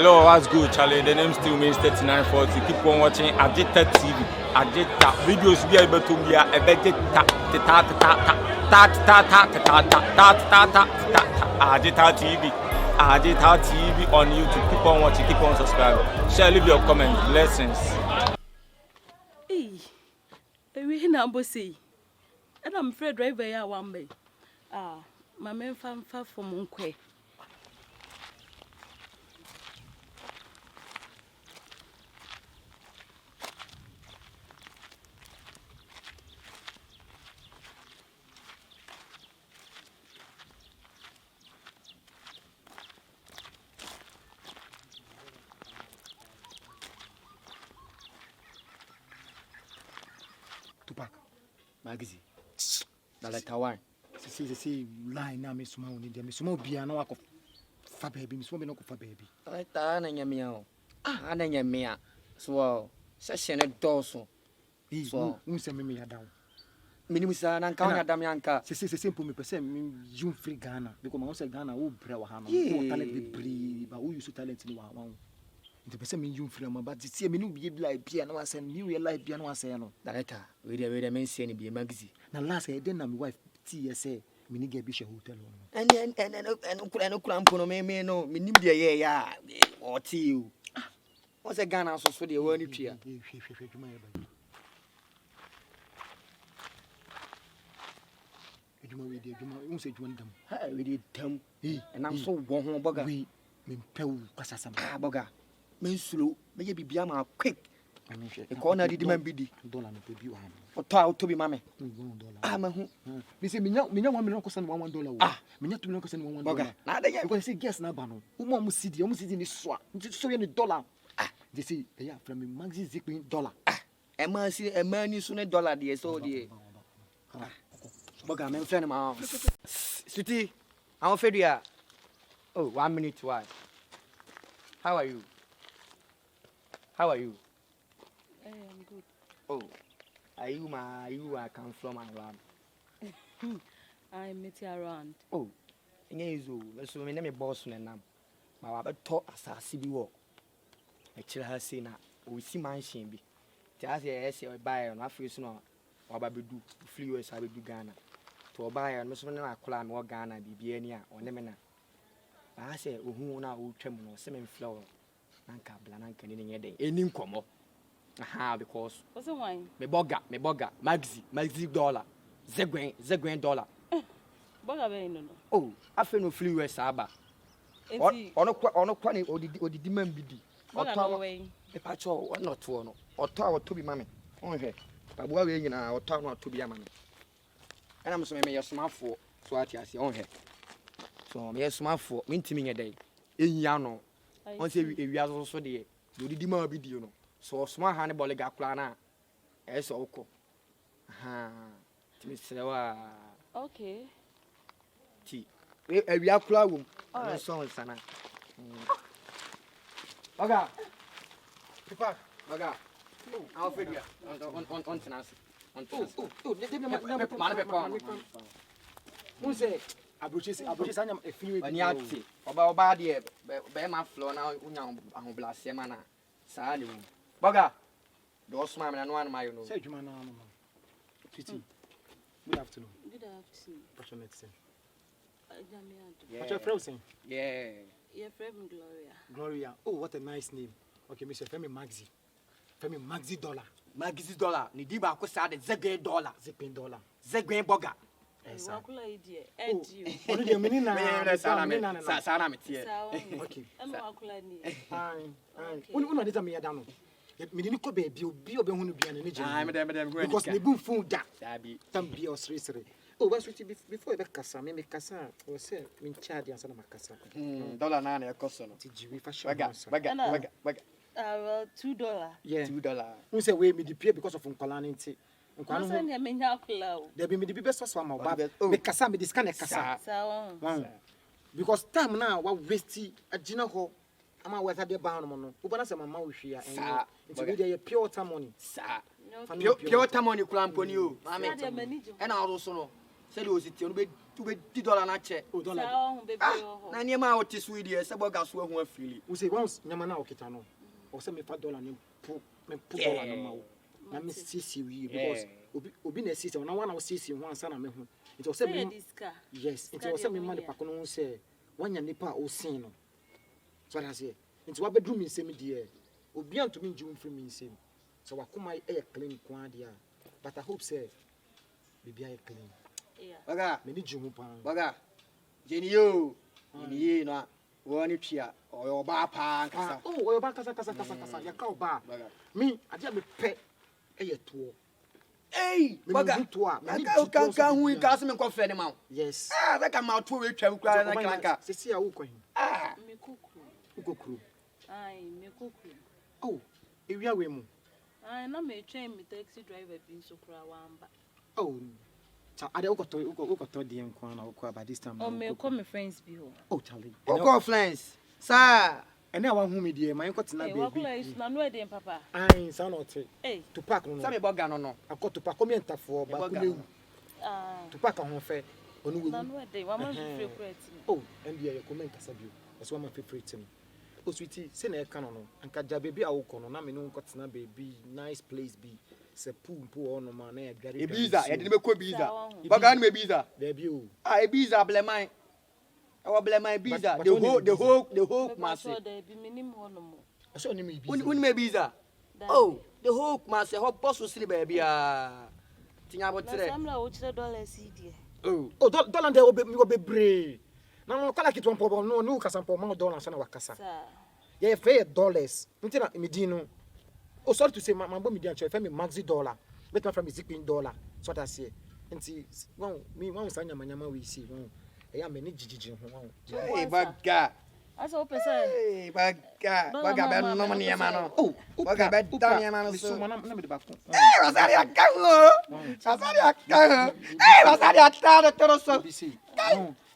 Hello, what's good, Charlie? The name still means 3940. Keep on watching Agita TV. Agita videos be able to be a Agita TV. Agita TV on YouTube. Keep on watching, keep on subscribing. Share, leave your comment. Blessings. Hey, we na say. And I'm afraid driver ya one way. My man found far from Monkwe. Tupac, Maxi. That's like Taiwan. See, line now, Miss Mounty, dear Miss Mobia, no, I could fa baby, Miss Woman, for baby. I done in your meal. I done your meal. So, session at Dawson. He's all, who send me down. Minimusa and Kanga Damianca, says a simple me percent, you free Ghana, because I was a Ghana who brew Hannah, who talent be brave, but who used to talent in one. The person you from but to see me no be like piano and new life piano and say no. Director, we the men say be a Maxi. Now last I then my wife TSA mini get Bishop Hotel. And cramp me no minimum ya or tea. What's a gun also for the one tree? You say you want them. I did them. And I'm so one bugger. We mean Pew Casasam Boga. Men slow, may be Biama quick. The corner did man biddy. $1 for tile to be mammy. I'm a home. Miss me no one will cost $1. Ah, me not to know cost $1. Now they are going to say guess now, Bano. Who almost see in this swap. Just so $1. Ah, they say they are from Maxi $1. Ah, and man see a man is soon $1, dear, so dear. Boga, I'm friend of my Sweetie, I'm afraid you are. Oh, 1 minute, why? How are you? How are you? I'm good. Oh, are you come from around? I met you around. Oh, so my name is boss and my wife taught us a CB walk. Actually, I say now, we see my shame be. Just as I buy on our first no, or baby do, flew as I would do Ghana. To buy and Miss Mona climb or Ghana be Bienia or Nemena. I say, who now will tremble or semen flower. Anka Blananka in your day. Any come up. Aha, because what's the wine? Me Borga, Maxi $, Zeguen $. Borga, no. Oh, I feel no flew as Saba. On a quantity or the demand biddy. Or tower, a patch or not one, or tower to be mammy. On here, but we're in our tower to be a mammy. And I'm so maybe a smart for, so I see on here. So, me a smart for, minting a day. In Yano. Once we are also there, do the demand video. So, small Hannibal Gaplana, as Oko. Ha, Mr. Okay. Tea. We are clown. Oh, so, Sana. Oga. Tupac. Oga. I'll figure on Tenance. Who say? Abuchis, I'm a few Banyati, about body, Bema floor now, Unam Blast Semana, Sally. Boga, those mamma and one my own. Say, Jumana. Good afternoon. Good afternoon. What's your medicine? What's your frozen? Yeah. Your friend Gloria. Gloria. Oh, what a nice name. Okay, Mr. Femi Maxi. Femi Maxi $. Maxi $. Nidiba Costa, $. Zeguen Boga. Wakula idea. And you. What do you mean? Sana. Okay. I'm wakula ni. Fine. Una dita me adano. Me didn't go baby, be obe hunu be an energy. Because the boom phone that. Tambi or srisre. Oh, what's with before the cassa, me cassa, or say, in charge and some cassa. $9 a cost. Did you fashion? Well, $2. Yeah, $2. Who say we me the pay because of uncolanity? There be me the best of my baby. Make cassa me this kind of cassa. Because time now, what wasty a general. I'm a weather bound mono. Who was a mamma with you? It's pure money. Pure money clamp on you. And I also know. Say you sit on be $2 na che. Oh dollar. Na niema o ti sweet here say Borga so ho afili. We say once nyama na okita no. O say me fa $1 me put $1 no ma wo. Na me sisi we because obi na sisi na wana wo sisi ho ansa na me ho. It was say me yes, it was say me man pa kono say wanya nipa o sin no. So I say into what bedroom nsem de obi antumi njum free me nsem. So wakoma e clean kwa dia. But I hope say baby I clean. Yeah. Borga, Me ni jumu pa. Borga. Jenny yo. Jenny na woni twia o ba pa nkasa. Oh, o ba kasa ya ka o ba. Me ade me pe e ye to. Hey, Borga. Ka hu ka se me ko fe ne ma. Yes. Ah, that can mouth we twam kra na kranka. Se si a wo ko hin. Ah, Me kuku. Ukokru. Ai, me kuku. Oh, ewia we mu. Ai, na me train me taxi driver bin so kra wamba. Oh. So ade ukoto DM kwa na ukwa by this time. Oh, me call my friends bi ho. Oh, Charlie. Go friends. Sir. Ene a wan hu me die man ko tena Hey, baby. wakula is na no edem papa. Ai, sa no te. Hey. Tupac no. Say me Borga no. Akọ Tupac ko mientafo ba ku lewu. Ah. Tupac ho fe. Onu Na wewu. no edem, wa man favorite. Oh, NBA your comment kasa bio. That's one my favorite me. Oh, sweetie, say na e kan no. Anka ja baby a wo ko no na me no ko tena baby, nice place be. Se pool ono ma na e gari. Ibiza, ye de me ko Ibiza. Borga no me Ibiza. Baby o. Ah, Ibiza bleman. I blame my Ibiza. The whole massive. So ni me Ibiza. Uni me Ibiza. Oh, the whole massive. How boss will sleep baby tinya botre. Oh, dollar dey obe brave. Na no kala kitwa mpo no kasa mpo ma dollar sana wakasa. Yeah, fair dollars. Ntina me di no. Oh, sorry to say my bo me di ancho me Maxi dollar. Let my friend me zipping dollar. So that say. Nti me wan sanya manyama we see. Eya me ni jijiji ho. Hey, Borga. Asa o pesa. Hey, Borga be no money ma no. Oh, Borga be down ma no so. Na me de ba ko. Hey, Rosario Akawo. Rosario Akawo. Hey, Rosario Akawo to so. Be see.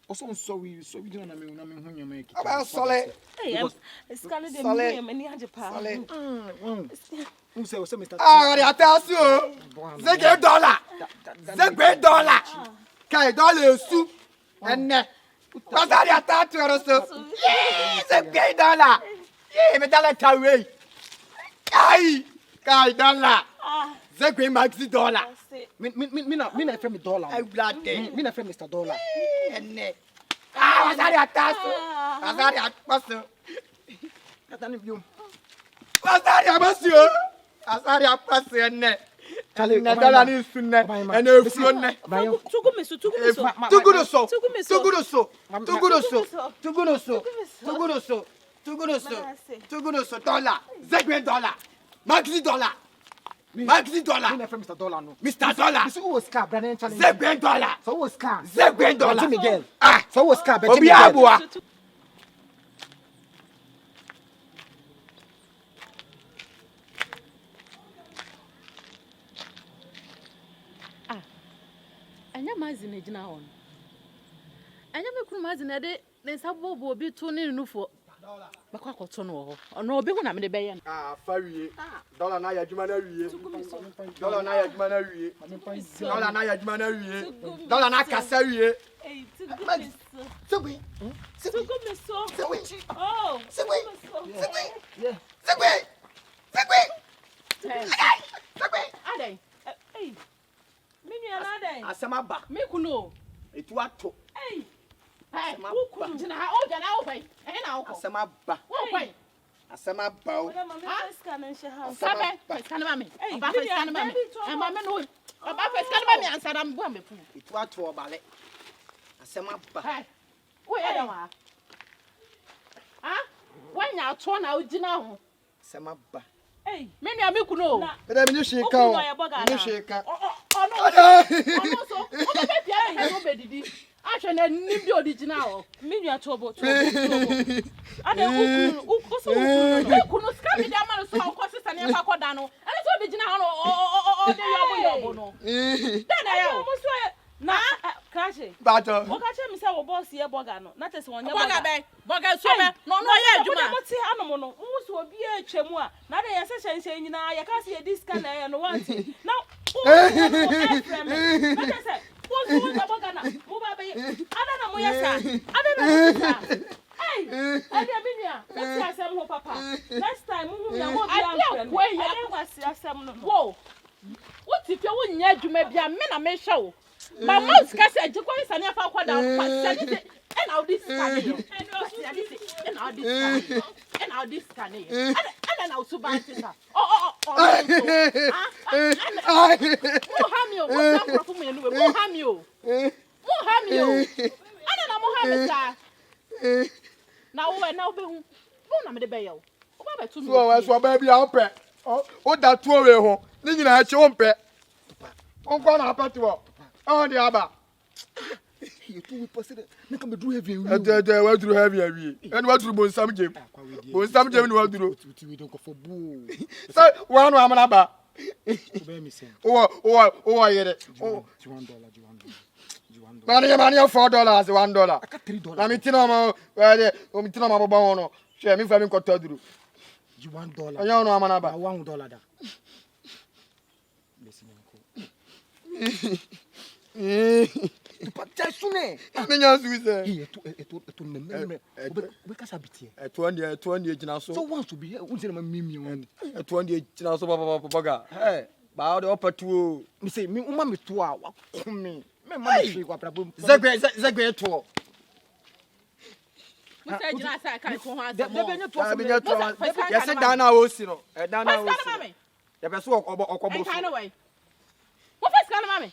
Also so we do na me hu nyama eki. Aba sole. Hey, skale de me me ni anje pa. Sole. Say Mr. Ah, attention. $5. $5. Kai dollar su. Enne. Rosario Akawo so. $5. Me dollar tawe. Kai dollar. $5 Maxi dollar. Me na friend me dollar. I blood Me na friend Mr. Dollar. Enne. Ah, Rosario Akawo. Rosario Akawo. Kata ni biom. Rosario Akawo. Rosario Akawo enne. Charlie, na dollar ni sunne. Ene furo ne. Tugumiso. Tuguruso. Dollar. $5. Maxi dollar. Maxi dollar. Me na friend Mr. Dollar no. Mr. Dollar. This was car brother Charlie. $5. So was car. $5. Miguel. Ah, so was car Obi Abua. Anya mazi na gina hon. Anya me kunu mazi na de ne sabobo obi to ne nufo. Bakwa akoto no ho. Ono obi hu na me de beye. Ah, fawie. Dollar na ya juma na wie. Dollar na ya juma na wie. Dollar na ya juma na wie. Dollar na kasa wie. Hey, tugumiso. Segui. Tugumiso. Segui. Oh. Segui. Yeah. Segui. Adai. Hey. Minu ya na dai. Asema ba. Me kunu. Etu ato. Hey. Asema ba. Jina ha o jana o pai. Na o ko. Asema ba. Wo pai. Asema ba. Wala mama scan na she house. Sabe, scan ba me. Hey, Ba scan ba me. E ma me no. Ba scan ba me ansa da mbo me fu. Etu ato obale. Asema ba. Hai. Wo ya da wa. Ah? Wanya ato na o jina ho. Asema ba. Hey. Me nua me kunu. Beda mi sheka o. Mi sheka. Ono so. O be bia he no be didi. Ahwe na nim bi odijina ho. Minu ya tobo. Ade ukunu. Kunu ska mi da ma no so o ko sisa ne fa ko da no. Ele so odijina ho no de yobo no. Da na ya o. Na Kache. Bato. O kache mi se wo boss ye Borga no. Na tese wonye Borga be. Borga so me. No ye adwuma. Mo ti anomo no. Wo so obi e twemu a. Na de ye se hyenhyen nyina ye ka se ye diska na ye no wanti. Na o na tese wo so na boga na mo ba be ada na mo yesa ada na mo yesa hey ada binia what's asem ho papa next time mo hu ya mo bia am friend ada kwasi asem no wo what if you won nya adwuma bia me na me hwe wo ma mouse ka se agye kwa sane afa kwa da kwasi and all this scanning and all this scanning and all this scanning and then also buy it Mohamio what am from me no Mohamio and na Mohamio sir now be hu na me de be yo o ba be tu mi so ba bia o pe o da tu we ho ni nyina achi o mpe o kwa na apati wo o di aba you too possible na ka be do heavy we wa duru heavy awie and wa duru bonsam jem ni wa duru we don't go for boo so wa no amana ba be me say o yere $1 mani $4 $1 aka $3 na mi tino ma o mi tino ma bo bon no hwe mi fa mi nkoto duru $1 anya no amana ba $1 da Tupac sune menya suise eto me we kasa bitie eto ande gina so once to be here we say na mimi on eto ande gina so Borga eh ba o de opatuo me say me uma me to a wa me ma me kwa prabo zegwe to Musa jina sa kan ko ha de benye to so yes dana o si no dana o si ya be so okobo so kind of way what first kind of mama me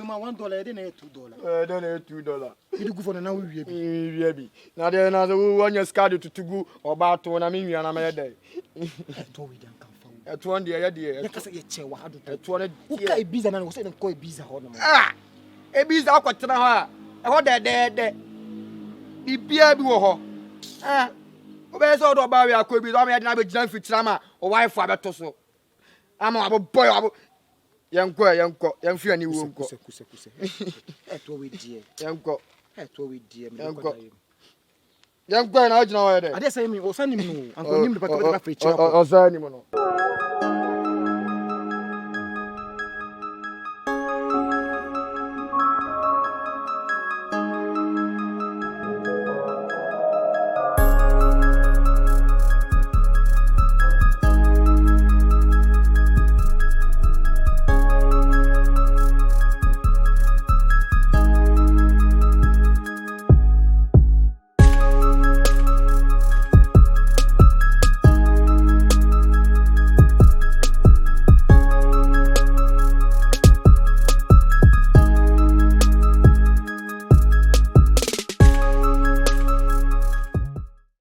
ma $1 de na $2 dana $2 you go for na we wie bi na de na so wonya skadi tutugu oba to na me nwia na me dey to we dan kan fa eto ande ya de ya kasa ye che wa ado eto ne uka ebiza na wo say na ko ebiza ho no ebiza akwotena ho a ho de bibia bi wo ho obe so do ba we akọ ebiza o me de na be gina fitira ma o wife abeto so ama abo boy abo Yanko, yamfi ani wo nko. Kuse. Eto we die. Yanko. Eto we die. Yanko na agina wa de. Ade say me o sani me no. Anko nim de pata be na fa echi akọ. O sani mo no.